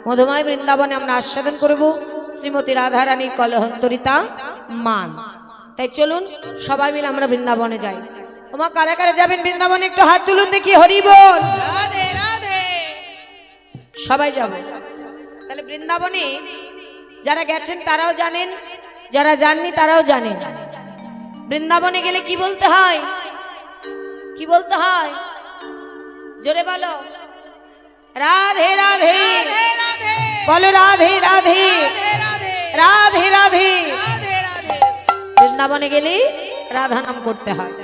মধুময় বৃন্দাবনে আমরা আস্বাদন করব শ্রীমতী রাধারানীর কলহন্তরিতা মান। তাই চলুন সবাই মিলে আমরা বৃন্দাবনে যাই। ওমা কারা কারা যাবেন বৃন্দাবনে একটু হাত তুলুন দেখি, হরি বল। রাধে রাধে। সবাই যাব। তাহলে বৃন্দাবনে যারা গেছেন তারাও জানেন, যারা যাননি তারাও জানেন। বৃন্দাবনে গেলে কি বলতে হয়, কি বলতে হয় জোরে বলো, রাধে রাধে বলো, রাধে রাধে রাধে রাধে। বৃন্দাবনে গেলে রাধা নাম করতে হয়।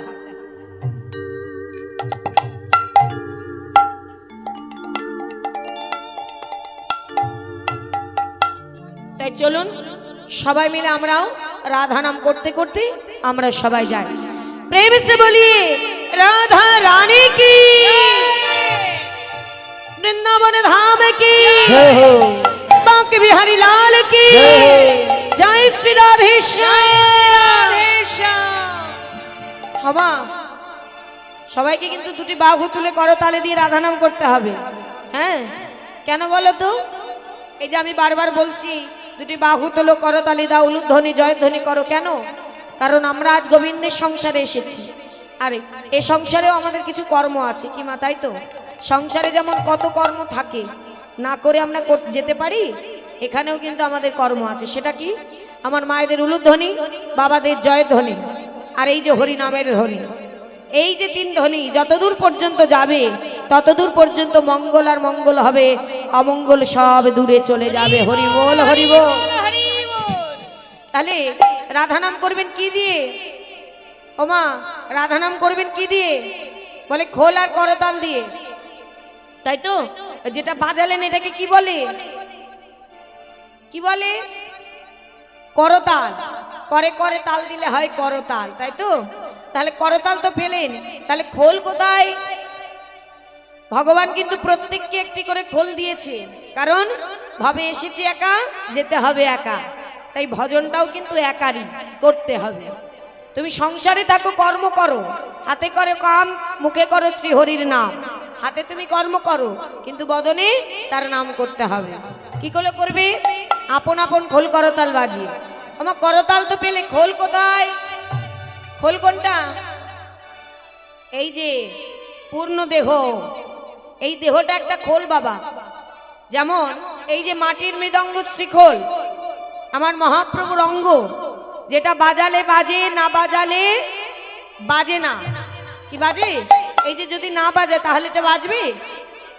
তাই চলুন সবাই মিলে আমরাও রাধা নাম করতে করতে আমরা সবাই যাই। প্রেম সে বলিয়ে রাধা রানী কি, বৃন্দাবন ধাম কি, বাঁকে বিহারী লাল কি, জয় শ্রী রাধেশ্যাম। হবা সবাইকে কিন্তু দুটি বাহু তুলে করতালে দিয়ে রাধা নাম করতে হবে। হ্যাঁ কেন বলো তো, এই যে আমি বারবার বলছি দুটি বাহু তোলো, করতালি দাও, উলুধ্বনি জয়ধ্বনি করো। কেন? কারণ আমরা আজ গোবিন্দের সংসারে এসেছি। আরে এই সংসারেও আমাদের কিছু কর্ম আছে কি মা, তাই তো? সংসারে যেমন কত কর্ম থাকে, না করে আমরা যেতে পারি, এখানেও কিন্তু আমাদের কর্ম আছে। সেটা কি? আমার মায়েদের উলুধ্বনি, বাবাদের জয়ধ্বনি, আর এই যে হরি নামের ধ্বনি। এই যে তিন ধ্বনি যতদূর পর্যন্ত যাবে ততদূর পর্যন্ত মঙ্গল আর মঙ্গল হবে, অমঙ্গল সব দূরে চলে যাবে। হরি বল হরি বল। তাহলে রাধা নাম করবেন কি দিয়ে? ওমা রাধা নাম করবেন কি দিয়ে? বলে খোল আর করতাল দিয়ে, তাই তো? যেটা বাজালেন এটাকে কি বলে, কি বলে? করতাল। করে করে তাল দিলে হয় করতাল, তাই তো? তাহলে করতাল তো পেলেন, তাহলে খোল কোথায়? ভগবান কিন্তু প্রত্যেককে একটি করে খোল দিয়েছে, কারণ ভাবে এসেছে একা, যেতে হবে একা। তাই ভজনটাও কিন্তু একারই করতে হবে। তুমি সংসারে থাকো, কর্ম করো, হাতে করে কাম, মুখে করো শ্রীহরির নাম। হাতে তুমি কর্ম করো, কিন্তু বদনে তার নাম করতে হবে। কি করে করবে? আপন আপন খোল করতাল বাজিয়ে। আমার করতাল তো পেলে, খোল কোথায়? খোল কোনটা? এই যে পূর্ণ দেহ, এই দেহটা একটা খোল বাবা। যেমন এই যে মাটির মৃদঙ্গ শ্রীখোল, আমার মহাপ্রভুর অঙ্গ, যেটা বাজালে বাজে, না বাজালে বাজে না। কি বাজে? এই যে যদি না বাজে তাহলে এটা বাজবে?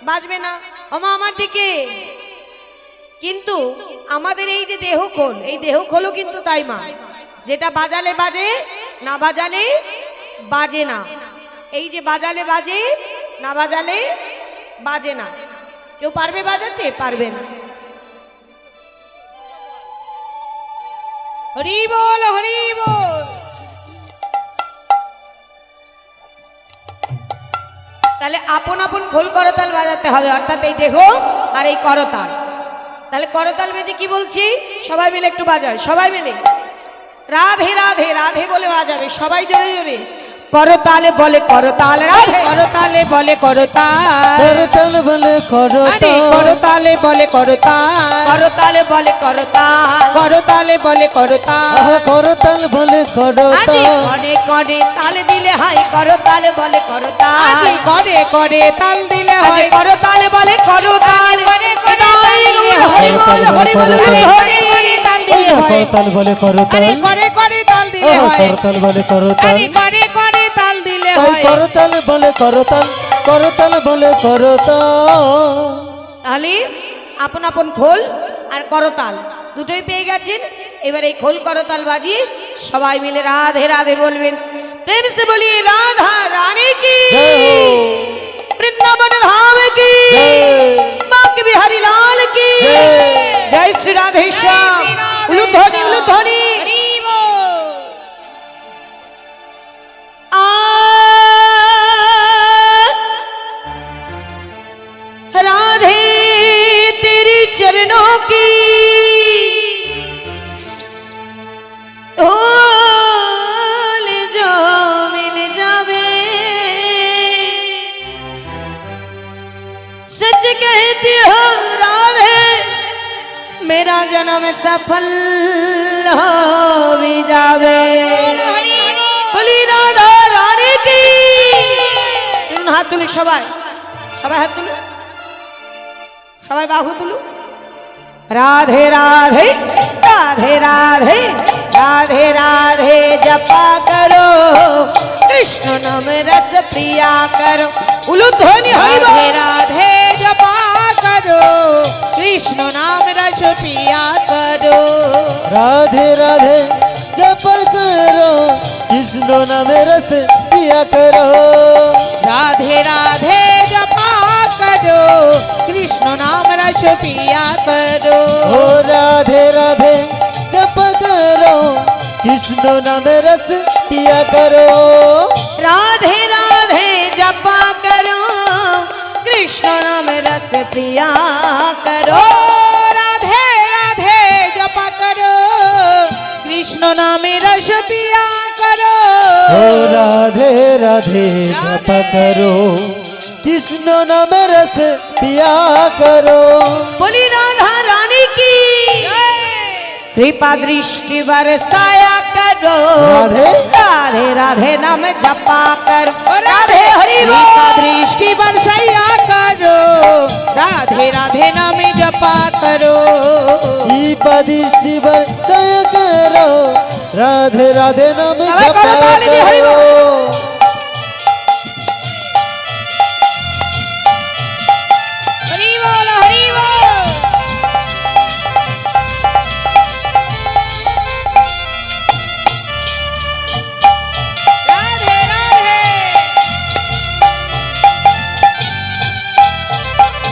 বাজবে না। ওমা আমার দিকে। কিন্তু আমাদের এই যে দেহ খোল, এই দেহ খোলও কিন্তু তাই মা, যেটা বাজালে বাজে, না বাজালে বাজে না। এই যে বাজালে বাজে, না বাজালে বাজে না। কেউ পারবে বাজাতে? পারবে না। হরি বল হরি বল। তাহলে আপন আপন খোল করতাল বাজাতে হবে, অর্থাৎ এই দেহ আর এই করতাল। তাহলে করতাল বেজে কি বলছি? সবাই মিলে একটু বাজায়, সবাই মিলে রাধে রাধে রাধে বলে বাজাবে সবাই জোরে জোরে। করতালে বলে করতাল রাধে, করতালে বলে করতাল, করতাল বলে করতাল, করতালে বলে করতাল, করতালে বলে করতাল, করতালে বলে করতাল, করতাল বলে আজি করতাল, করে করে তালে দিলে হয় করতালে বলে করতাল, করে করে তাল দিলে আজি হয় করতালে বলে করতাল, হরি বল হরি বল হরি। তাল দিলে হয়, করতাল বলে করতাল, করে করে তাল দিলে হয়, করতাল বলে করতাল, করে করে তাল দিলে তাই হয়। করতাল বলে করতাল, করতাল বলে করতাল। তাহলে আপন আপন খোল আর করতাল দুটোই পেয়ে গেছেন। এবার এই খোল করতাল বাজিয়ে সবাই মিলে রাধে রাধে বলবেন। প্রেম সে বলিয়ে রাধা রানী কি, বৃন্দাবন ধাম কি, বাঁকে বিহারী লাল কি, জয় শ্রী রাধেশ্যাম। উলুধ্বনি উলুধ্বনি। राधे तेरी चरणों की धूल जो मिल जावे, सच कहती हो राधे मेरा जन्म सफल हो भी जावे बोली राधा रानी की तुम हाथ तुली सबाई सबाई हाथ तुलो सबाई बाहु तुलो राधे राधे राधे राधे राधे राधे जपा करो कृष्ण नाम रस पिया करो उलू ध्वनि हरि बोल। राधे राधे जपा करो कृष्ण नाम रस पिया करो राधे राधे जप करो कृष्ण नाम रस पिया करो राधे राधे जपा करो कृष्ण नाम रस पिया करो ओ राधे राधे जप करो कृष्ण नाम रस पिया करो राधे राधे जपा करो कृष्ण नाम रस पिया करो राधे राधे जपा करो कृष्ण नाम रस पिया करो ओ राधे राधे जप करो कृष्ण नाम रस पिया करो बोली राधा रानी की कृपा दृष्टि बरसाया करो राधे राधे राधे नाम जपा कर राधे हरि बोल। कृपा दृष्टि बरसैया करो राधे राधे नाम जपा करो दृष्टि बरसाया करो राधे राधे नाम सबाई जप करो ताली दी, हरि करो हरि बोल हरि बोल राधे राधे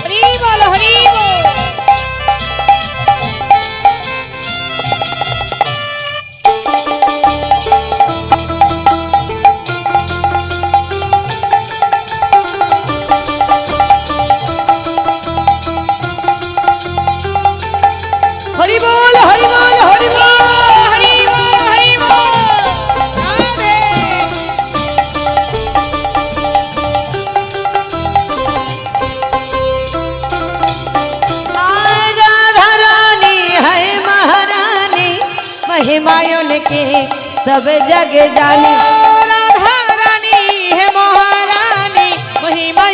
हरि बोल हरि बोल हरि बोल हरि बोल हरि बोल हरि बोल हरि बोल राधे राधा रानी है महारानी महिमायों के सब जग जानी राधा रानी है महारानी महिमा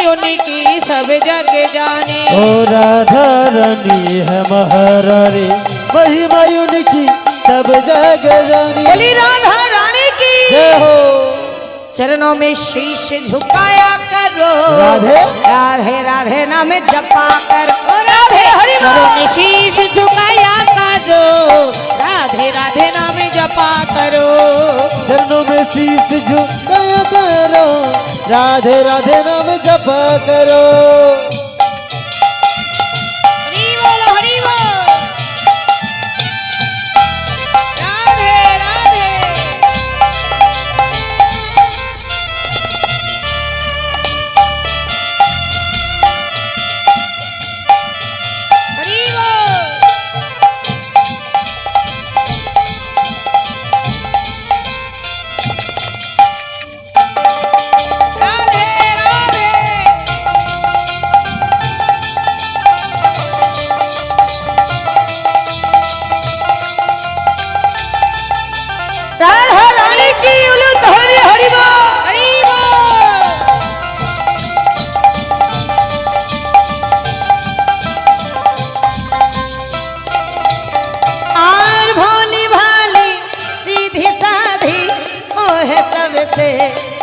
की सब जग जाने ओ राधा रानी है महारानी महिमा उनकी सब जग जानी बोली राधा रानी की जय हो चरणों में शीश झुकाया करो राधे राधे राधे नाम जपा करो राधे हरि करो बोल। शीश झुकाया करो राधे राधे नाम जपा करो चरणों में शीश झुकाया करो राधे राधे नाम जप करो हरि बोल हरि बोल राधे राधे हरि बोल राधे राधे राधा रानी की उलूत हरि हरि बोल। हरि बोल आर भोली भाली सीधी साधी ओह सबसे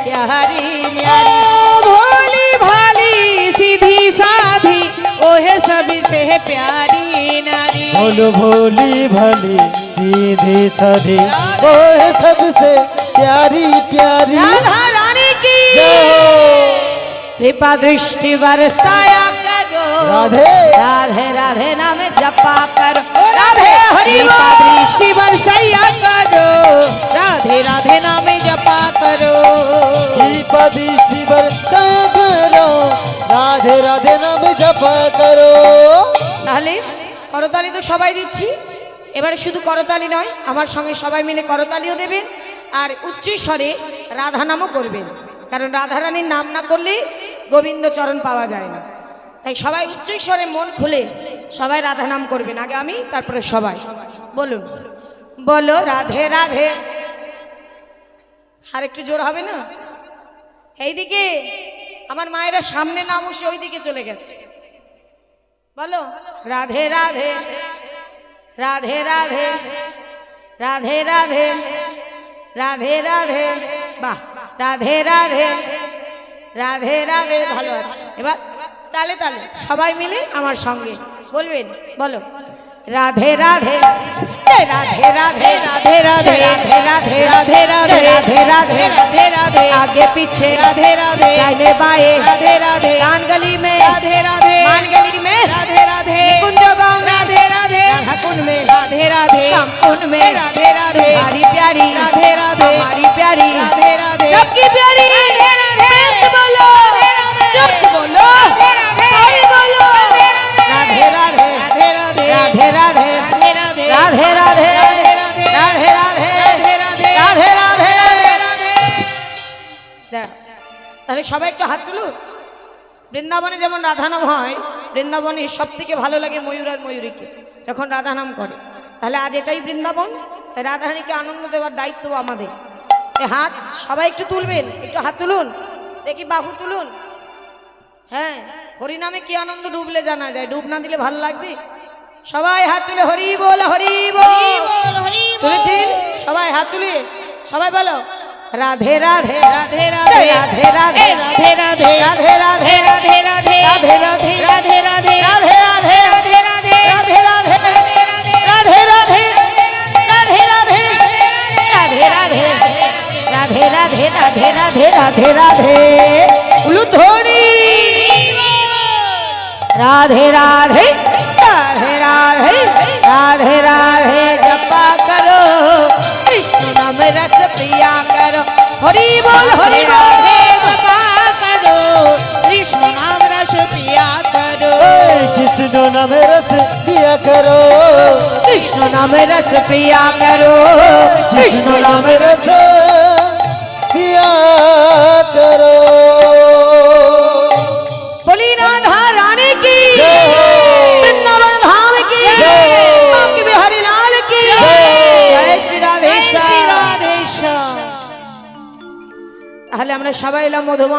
प्यारी न्यारी ओ भोली भाली सीधी साधी ओहे सबसे प्यारी नारी बोलो भोली भली सीधी साधी ओह सबसे प्यारी प्यारी राधा रानी की जय हो कृपा दृष्टि बरसाया करो राधे राधे राधे नाम जपा करो राधे हरि कृपा बोल। दृष्टि बरसैया करो राधे राधे नाम जपा करो दीपा दृष्टि बरसाया करो राधे राधे नाम जप करो তাহলে করতালি তো সবাই দিচ্ছি এবারে শুধু করতালি নয় আমার সঙ্গে সবাই মিলে করতালিও দেবেন আর উচ্চ স্বরে রাধা নামও করবেন কারণ রাধা রানীর নাম না করলে গোবিন্দ চরণ পাওয়া যায় না তাই সবাই উচ্চ স্বরে মন খুলে সবাই রাধা নাম করবেন। আগে আমি, তারপরে সবাই বলুন, বলো রাধে রাধে। আর একটু জোর হবে না? এইদিকে আমার মায়েরা সামনে না বসে ওইদিকে চলে গেছে। বলো রাধে রাধে রাধে রাধে রাধে রাধে রাধে রাধে। বাহ, রাধে রাধে রাধে রাধে। ভালো আছে। এবার তালে তালে সবাই মিলে আমার সঙ্গে বলবেন, বলো রাধে রাধে রাধে রাধে রাধে রাধে রাধে রাধে রাধে রাধে রাধে রাধে राधे राधे आगे पीछे राधे राधे दाहिने बाएं राधे राधे कान गली में राधे राधे मान गली में राधे राधे कुंज गाँव में राधे राधे राधा कुंड में राधे राधे श्याम कुंड में राधे राधे हमारी प्यारी राधे राधे हमारी प्यारी राधे राधे सबकी प्यारी प्रेम से बोलो, चुप से बोलो, सही बोलो राधे राधे राधे राधे राधे राधे राधे राधे राधे राधे राधे राधे राधे राधे। তাহলে সবাই একটু হাত তুলুন। বৃন্দাবনে যেমন রাধা নাম হয়, বৃন্দাবনে সব থেকে ভালো লাগে ময়ূর আর ময়ূরীকে যখন রাধা নাম করে। তাহলে আজ এটাই বৃন্দাবন, তাই রাধারানীকে আনন্দ দেওয়ার দায়িত্ব আমাদের। এই হাত সবাই একটু তুলবেন, একটু হাত তুলুন, দেখি বাহু তুলুন। হ্যাঁ, হরিনামে কি আনন্দ ডুবলে জানা যায়, ডুব না দিলে ভালো লাগবে। সবাই হাত তুলে হরি বল হরি বল। তুলেছেন সবাই হাত তুলে, সবাই বলো রাধে রাধে राधे राधे রাধে রাধে राधे राधे রাধে রাধে राधे राधे রাধে রাধে राधे राधे রাধে রাধে राधे राधे রাধে রাধে রাধে রাধে রাধে রাধে রাধে রাধে রাধে রাধে রাধে রাধে রাধে রাধে উলুধ্বনি রাধে রাধে राधे राधे राधे राधे जपा करो कृष्ण नाम रस पिया करो हरि बोल हरि बोल जपा करो कृष्ण नाम रस पिया करो कृष्ण नाम रस पिया करो कृष्ण नाम रस पिया करो कृष्ण नाम रस पिया करो। बोली राधा रानी की जय। वृंदावन धाम की जय। बांके बिहारी लाल की जय। जय श्री राधेश्याम। राधेश्याम। তাহলে আমরা সবাই এলাম মধুময়